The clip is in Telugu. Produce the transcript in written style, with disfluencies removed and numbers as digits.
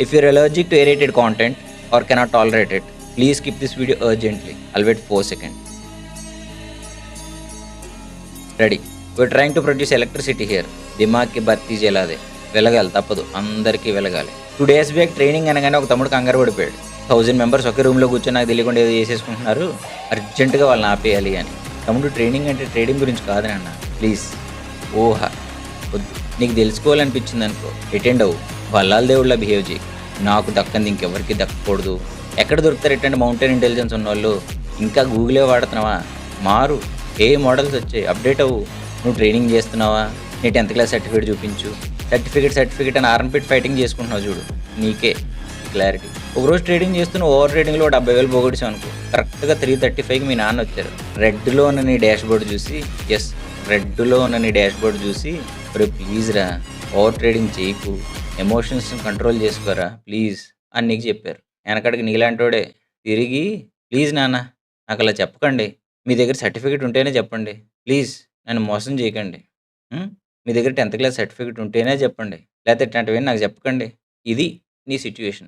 If you're allergic to aerated content or cannot tolerate it, please skip this video urgently. I'll wait 4 seconds. Ready. We're trying to produce electricity here. దిమాగ్కి బత్తి జలాదే. వెలగాలి తప్పదు. అందరికీ వెలగాలి. 2 days బ్యాక్ ట్రైనింగ్ అనగానే ఒక తమ్ముడు కంగారు పడిపోయాడు. 1000 మెంబర్స్ ఒకే రూమ్లో కూర్చొని నాకు తెలియకుండా ఏదో చేసేసుకుంటున్నారు, అర్జెంటుగా వాళ్ళని ఆపేయాలి అని. తమ్ముడు ట్రైనింగ్ అంటే ట్రేడింగ్ గురించి కాదు నాన్న, ప్లీజ్. ఊహ వద్దు. నీకు తెలుసుకోవాలనిపించింది అనుకో, అటెండ్ అవ్వు. వల్లాల దేవుళ్ళ బిహేవ్ చేయి. నాకు దక్కంది ఇంకెవరికి దక్కకూడదు. ఎక్కడ దొరుకుతారు ఇట్టండి మౌంటైన్ ఇంటెలిజెన్స్ ఉన్నవాళ్ళు? ఇంకా గూగులే వాడుతున్నావా? మారు. ఏ మోడల్స్ వచ్చాయి, అప్డేట్ అవ్వు. నువ్వు ట్రైనింగ్ చేస్తున్నావా? నీ 10th క్లాస్ సర్టిఫికేట్ చూపించు. సర్టిఫికేట్ అని ఆర్ఎన్పిట్ ఫైటింగ్ చేసుకుంటున్నావు చూడు, నీకే క్లారిటీ. ఒకరోజు ట్రేడింగ్ చేస్తున్న ఓవర్ ట్రేడింగ్లో 70,000 పోగొడిచావు అనుకో, కరెక్ట్గా 335కి మీ నాన్న వచ్చారు. రెడ్లో ఉన్న నీ డాష్ బోర్డ్ చూసి, రెడ్లో ఉన్న నీ డాష్ బోర్డ్ చూసి, ఒరే ప్లీజ్ రా, ఓవర్ ట్రేడింగ్ చేయకు, ఎమోషన్స్ని కంట్రోల్ చేసుకోరా ప్లీజ్ అని నీకు చెప్పారు. వెనకడికి నీలాంటోడే తిరిగి, ప్లీజ్ నాన్న నాకు అలా చెప్పకండి, మీ దగ్గర సర్టిఫికేట్ ఉంటేనే చెప్పండి, ప్లీజ్ నన్ను మోసం చేయకండి, మీ దగ్గర 10th క్లాస్ సర్టిఫికేట్ ఉంటేనే చెప్పండి, లేకపోతే ఇట్లాంటివి నాకు చెప్పకండి. ఇది నీ సిచ్యువేషన్.